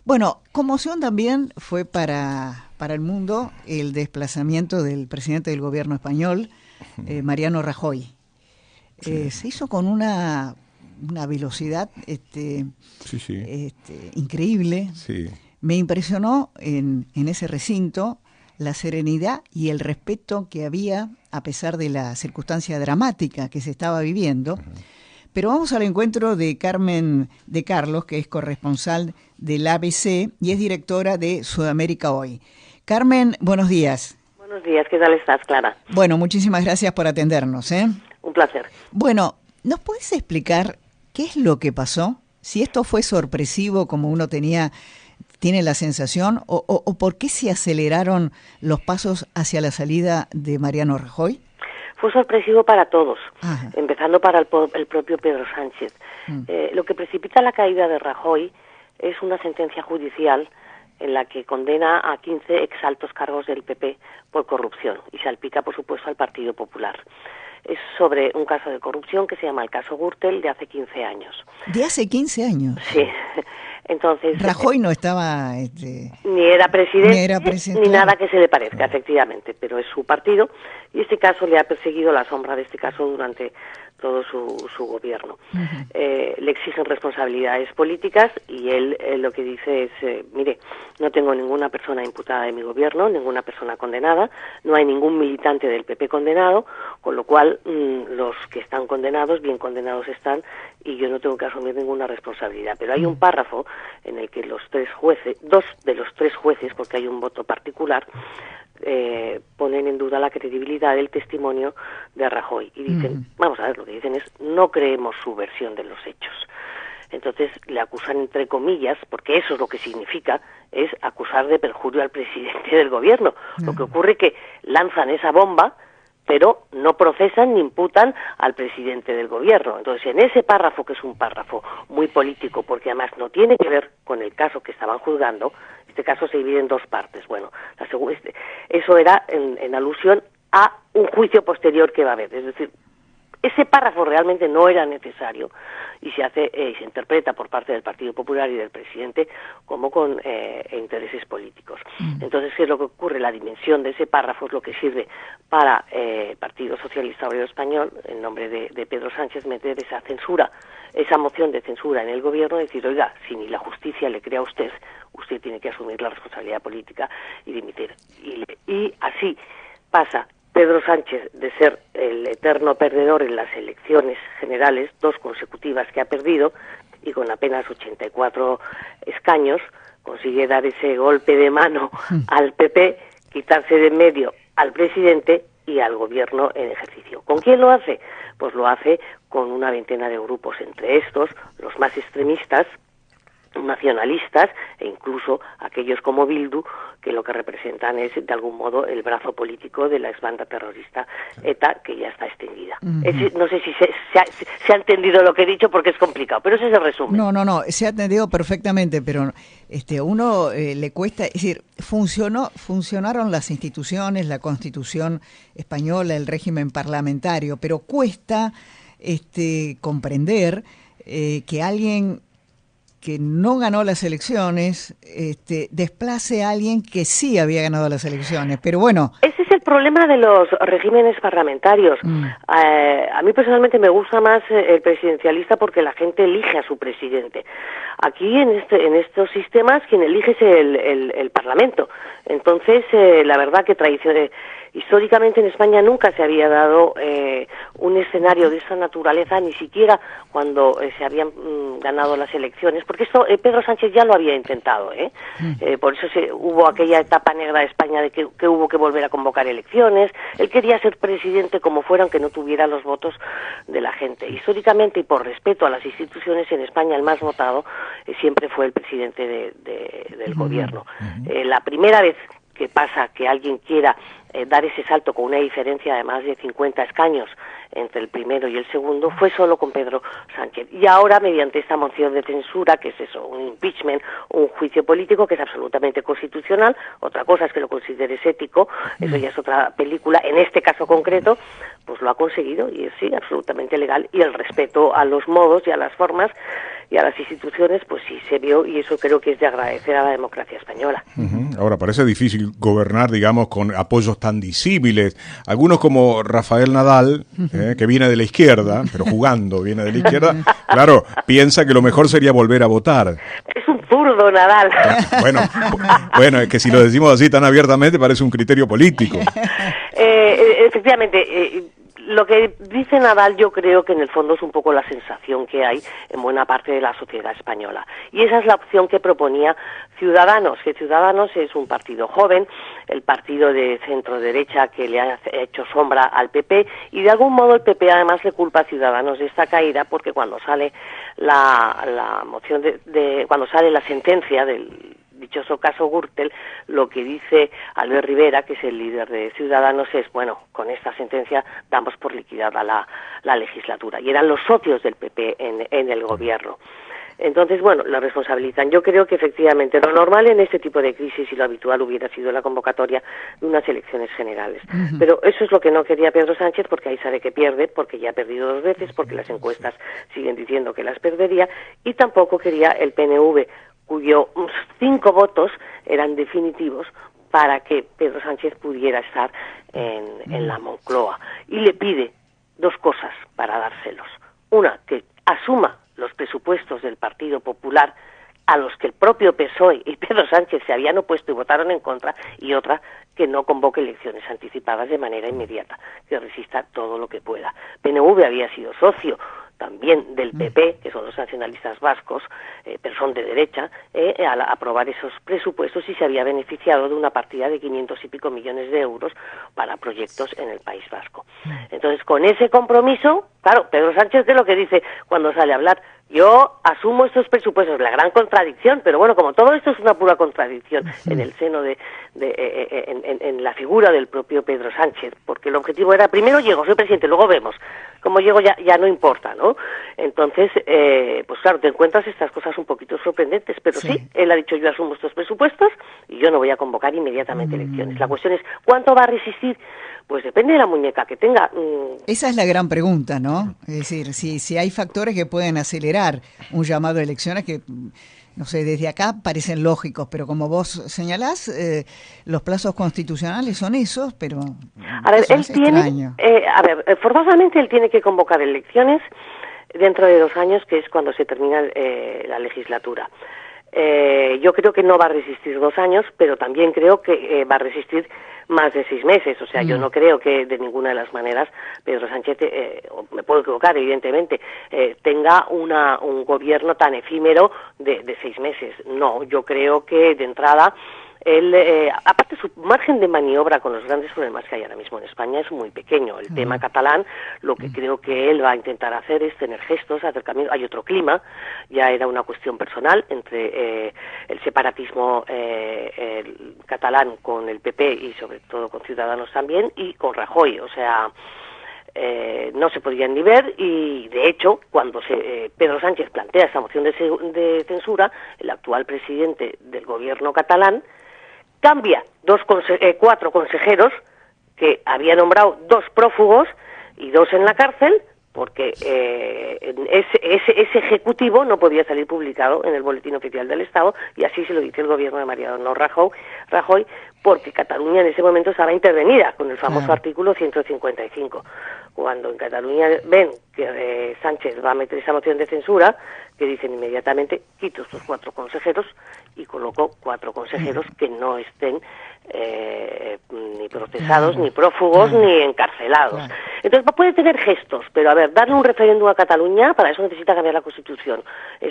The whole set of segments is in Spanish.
Bueno, conmoción también fue para el mundo el desplazamiento del presidente del gobierno español, Mariano Rajoy. Se hizo con una velocidad increíble. Sí. Me impresionó en ese recinto la serenidad y el respeto que había a pesar de la circunstancia dramática que se estaba viviendo. Uh-huh. Pero vamos al encuentro de Carmen de Carlos, que es corresponsal del ABC y es directora de Sudamérica Hoy. Carmen, buenos días. Buenos días, ¿qué tal estás, Clara? Bueno, muchísimas gracias por atendernos. Un placer. Bueno, ¿nos podés explicar qué es lo que pasó? Si esto fue sorpresivo como uno tiene la sensación, o por qué se aceleraron los pasos hacia la salida de Mariano Rajoy. Fue sorpresivo para todos, Ajá. empezando para el propio Pedro Sánchez. Lo que precipita la caída de Rajoy es una sentencia judicial en la que condena a 15 exaltos cargos del PP por corrupción y salpica, por supuesto, al Partido Popular. Es sobre un caso de corrupción que se llama el caso Gürtel de hace 15 años. ¿De hace 15 años? Sí. Entonces, Rajoy no estaba... ni era presidente, ni nada que se le parezca, efectivamente, pero es su partido y este caso le ha perseguido la sombra de este caso durante todo su gobierno. Uh-huh. Le exigen responsabilidades políticas y él lo que dice es, mire, no tengo ninguna persona imputada de mi gobierno, ninguna persona condenada, no hay ningún militante del PP condenado, con lo cual los que están condenados, bien condenados están, y yo no tengo que asumir ninguna responsabilidad. Pero hay un párrafo en el que dos de los tres jueces, porque hay un voto particular, ponen en duda la credibilidad del testimonio de Rajoy y dicen, vamos a ver, lo que dicen es, no creemos su versión de los hechos. Entonces le acusan entre comillas, porque eso es lo que significa, es acusar de perjurio al presidente del gobierno. Lo que ocurre es que lanzan esa bomba, pero no procesan ni imputan al presidente del gobierno. Entonces, en ese párrafo, que es un párrafo muy político, porque además no tiene que ver con el caso que estaban juzgando, este caso se divide en dos partes. Bueno, eso era en alusión a un juicio posterior que va a haber. Es decir, ese párrafo realmente no era necesario y se interpreta por parte del Partido Popular y del presidente como con intereses políticos. Entonces, ¿qué es lo que ocurre? La dimensión de ese párrafo es lo que sirve para el Partido Socialista Obrero Español, en nombre de Pedro Sánchez, meter esa censura, esa moción de censura en el gobierno, decir, oiga, si ni la justicia le crea a usted, usted tiene que asumir la responsabilidad política y dimitir. Y así pasa Pedro Sánchez de ser el eterno perdedor en las elecciones generales, 2 consecutivas que ha perdido, y con apenas 84 escaños, consigue dar ese golpe de mano al PP, quitarse de en medio al presidente y al gobierno en ejercicio. ¿Con quién lo hace? Pues lo hace con una veintena de grupos, entre estos, los más extremistas, nacionalistas e incluso aquellos como Bildu, que lo que representan es de algún modo el brazo político de la exbanda terrorista ETA, que ya está extendida. No sé si se ha entendido lo que he dicho porque es complicado, pero ese es el resumen. No, se ha entendido perfectamente, pero uno le cuesta, es decir, funcionaron las instituciones, la Constitución española, el régimen parlamentario, pero cuesta comprender que alguien que no ganó las elecciones, desplace a alguien que sí había ganado las elecciones, pero bueno. Ese es el problema de los regímenes parlamentarios. A mí personalmente me gusta más el presidencialista porque la gente elige a su presidente. Aquí en estos sistemas quien elige es el Parlamento. Entonces, la verdad que históricamente en España nunca se había dado un escenario de esa naturaleza, ni siquiera cuando se habían ganado las elecciones, porque esto Pedro Sánchez ya lo había intentado, por eso hubo aquella etapa negra de España de que hubo que volver a convocar elecciones. Él quería ser presidente como fuera, aunque no tuviera los votos de la gente. Históricamente y por respeto a las instituciones, en España el más votado siempre fue el presidente del gobierno. La primera vez que pasa que alguien quiera dar ese salto con una diferencia de más de 50 escaños entre el primero y el segundo fue solo con Pedro Sánchez. Y ahora, mediante esta moción de censura, que es eso, un impeachment, un juicio político que es absolutamente constitucional, otra cosa es que lo consideres ético, eso ya es otra película, en este caso concreto, pues lo ha conseguido y es sí, absolutamente legal, y el respeto a los modos y a las formas y a las instituciones, pues sí se vio, y eso creo que es de agradecer a la democracia española. Ahora, parece difícil gobernar, digamos, con apoyos tan disímiles. Algunos como Rafael Nadal, que viene de la izquierda, pero jugando viene de la izquierda, claro, piensa que lo mejor sería volver a votar. Es un zurdo, Nadal. Bueno, es que si lo decimos así tan abiertamente parece un criterio político. Efectivamente, lo que dice Nadal yo creo que en el fondo es un poco la sensación que hay en buena parte de la sociedad española. Y esa es la opción que proponía Ciudadanos, que Ciudadanos es un partido joven, el partido de centro-derecha que le ha hecho sombra al PP, y de algún modo el PP además le culpa a Ciudadanos de esta caída, porque cuando sale la moción cuando sale la sentencia del dichoso caso Gürtel, lo que dice Albert Rivera, que es el líder de Ciudadanos, es, bueno, con esta sentencia damos por liquidada la legislatura. Y eran los socios del PP en el gobierno. Entonces, bueno, la responsabilizan. Yo creo que efectivamente lo normal en este tipo de crisis y lo habitual hubiera sido la convocatoria de unas elecciones generales. Pero eso es lo que no quería Pedro Sánchez, porque ahí sabe que pierde, porque ya ha perdido 2 veces, porque las encuestas siguen diciendo que las perdería, y tampoco quería el PNV, cuyos 5 votos eran definitivos para que Pedro Sánchez pudiera estar en la Moncloa. Y le pide 2 cosas para dárselos. Una, que asuma los presupuestos del Partido Popular, a los que el propio PSOE y Pedro Sánchez se habían opuesto y votaron en contra, y otra, que no convoque elecciones anticipadas de manera inmediata, que resista todo lo que pueda. PNV había sido socio también del PP, que son los nacionalistas vascos, pero son de derecha, al aprobar esos presupuestos, y se había beneficiado de una partida de 500 y pico millones de euros para proyectos en el País Vasco. Entonces, con ese compromiso, claro, Pedro Sánchez, ¿qué es lo que dice cuando sale a hablar? Yo asumo estos presupuestos, la gran contradicción, pero bueno, como todo esto es una pura contradicción en el seno en la figura del propio Pedro Sánchez, porque el objetivo era, primero llego, soy presidente, luego vemos, como llego ya no importa, ¿no? Entonces, pues claro, te encuentras estas cosas un poquito sorprendentes, pero sí, él ha dicho, yo asumo estos presupuestos y yo no voy a convocar inmediatamente elecciones. La cuestión es, ¿cuánto va a resistir? Pues depende de la muñeca que tenga. Esa es la gran pregunta, ¿no? Es decir, si hay factores que pueden acelerar un llamado a elecciones que, no sé, desde acá parecen lógicos, pero como vos señalás, los plazos constitucionales son esos, pero a ver, él tiene, forzosamente él tiene que convocar elecciones dentro de 2 años, que es cuando se termina la legislatura. Yo creo que no va a resistir 2 años, pero también creo que va a resistir más de 6 meses. O sea, yo no creo que de ninguna de las maneras Pedro Sánchez, me puedo equivocar, evidentemente, tenga un gobierno tan efímero de 6 meses. No, yo creo que de entrada él, aparte su margen de maniobra con los grandes problemas que hay ahora mismo en España es muy pequeño. El tema catalán, lo que creo que él va a intentar hacer es tener gestos, acercamientos. Hay otro clima, ya era una cuestión personal entre el separatismo el catalán con el PP y sobre todo con Ciudadanos también, y con Rajoy, o sea, no se podían ni ver, y de hecho cuando Pedro Sánchez plantea esa moción de censura, el actual presidente del gobierno catalán cambia 4 consejeros que había nombrado 2 prófugos y 2 en la cárcel, porque ese ejecutivo no podía salir publicado en el Boletín Oficial del Estado, y así se lo dice el gobierno de Mariano Rajoy, porque Cataluña en ese momento estaba intervenida con el famoso artículo 155. Cuando en Cataluña ven que Sánchez va a meter esa moción de censura, que dicen inmediatamente, quito estos 4 consejeros y coloco 4 consejeros que no estén ni procesados, ni prófugos, ni encarcelados. Entonces puede tener gestos, pero a ver, darle un referéndum a Cataluña, para eso necesita cambiar la Constitución.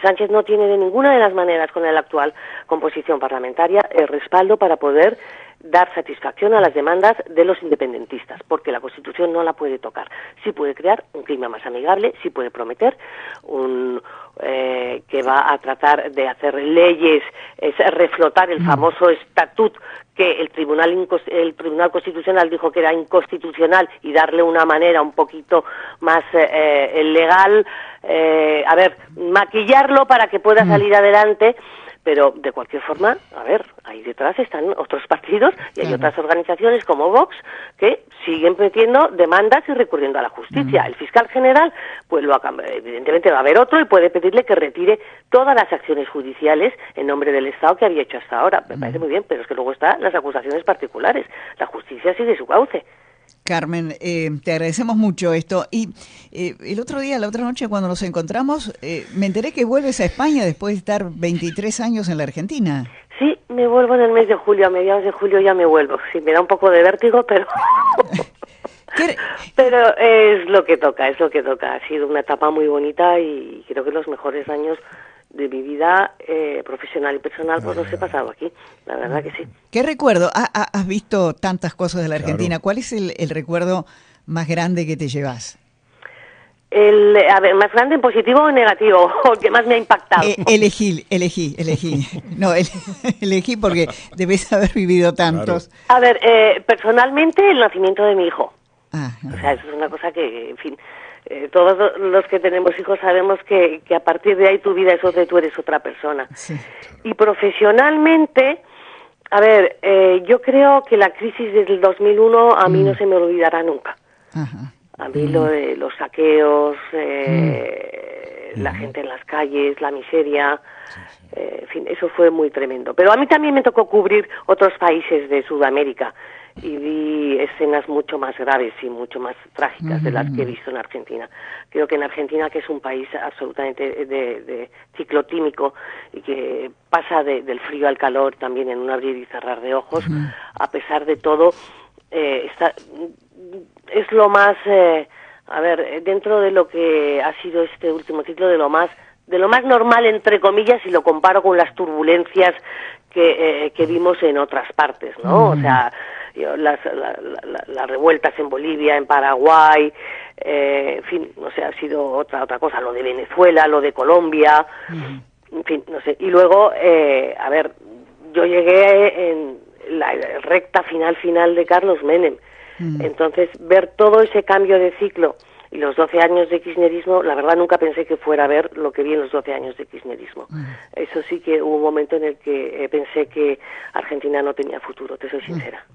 Sánchez no tiene de ninguna de las maneras, con la actual composición parlamentaria, el respaldo para poder dar satisfacción a las demandas de los independentistas, porque la Constitución no la puede tocar. Sí puede crear un clima más amigable, sí puede prometer que va a tratar de hacer leyes, es reflotar el famoso estatut que el Tribunal Constitucional dijo que era inconstitucional, y darle una manera un poquito más legal, maquillarlo para que pueda salir adelante. Pero, de cualquier forma, a ver, ahí detrás están otros partidos y hay otras organizaciones como Vox que siguen metiendo demandas y recurriendo a la justicia. El fiscal general, pues evidentemente va a haber otro y puede pedirle que retire todas las acciones judiciales en nombre del Estado que había hecho hasta ahora. Me parece muy bien, pero es que luego están las acusaciones particulares. La justicia sigue su cauce. Carmen, te agradecemos mucho esto. Y el otro día, la otra noche, cuando nos encontramos, me enteré que vuelves a España después de estar 23 años en la Argentina. Sí, me vuelvo en el mes de julio, a mediados de julio ya me vuelvo. Sí, me da un poco de vértigo, pero... pero es lo que toca, es lo que toca. Ha sido una etapa muy bonita y creo que los mejores años de mi vida profesional y personal pues los he pasado aquí, la verdad que sí. ¿Qué recuerdo? Has visto tantas cosas de la Argentina. Claro. ¿Cuál es el recuerdo más grande que te llevas? A ver, más grande en positivo o en negativo, o el que más me ha impactado. Elegí. No, elegí porque debes haber vivido tantos. Claro. A ver, personalmente el nacimiento de mi hijo. O sea, eso es una cosa que, en fin... todos los que tenemos hijos sabemos que a partir de ahí tu vida es otra, tú eres otra persona. Sí. Y profesionalmente, a ver, yo creo que la crisis del 2001 a mí no se me olvidará nunca. Ajá. A mí lo de los saqueos, la gente en las calles, la miseria, en fin, eso fue muy tremendo. Pero a mí también me tocó cubrir otros países de Sudamérica y vi escenas mucho más graves y mucho más trágicas de las que he visto en Argentina. Creo que en Argentina, que es un país absolutamente de ciclotímico y que pasa del frío al calor también en un abrir y cerrar de ojos, a pesar de todo, es lo más, a ver, dentro de lo que ha sido este último ciclo, de lo más normal, entre comillas, si lo comparo con las turbulencias que vimos en otras partes, ¿no? O sea, las revueltas en Bolivia, en Paraguay, en fin, no sé, ha sido otra cosa, lo de Venezuela, lo de Colombia, en fin, no sé. Y luego, a ver, yo llegué en la recta final de Carlos Menem. Entonces, ver todo ese cambio de ciclo y los 12 años de kirchnerismo, la verdad nunca pensé que fuera a ver lo que vi en los 12 años de kirchnerismo. Eso sí que hubo un momento en el que pensé que Argentina no tenía futuro, te soy sincera.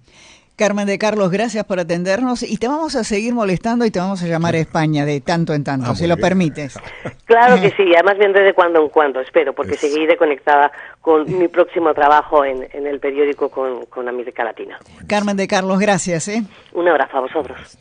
Carmen de Carlos, gracias por atendernos y te vamos a seguir molestando y te vamos a llamar a España de tanto en tanto, si lo permites. Claro que sí, además vendré de cuando en cuando, espero, porque seguiré conectada con mi próximo trabajo en el periódico con América Latina. Carmen de Carlos, gracias. Un abrazo a vosotros.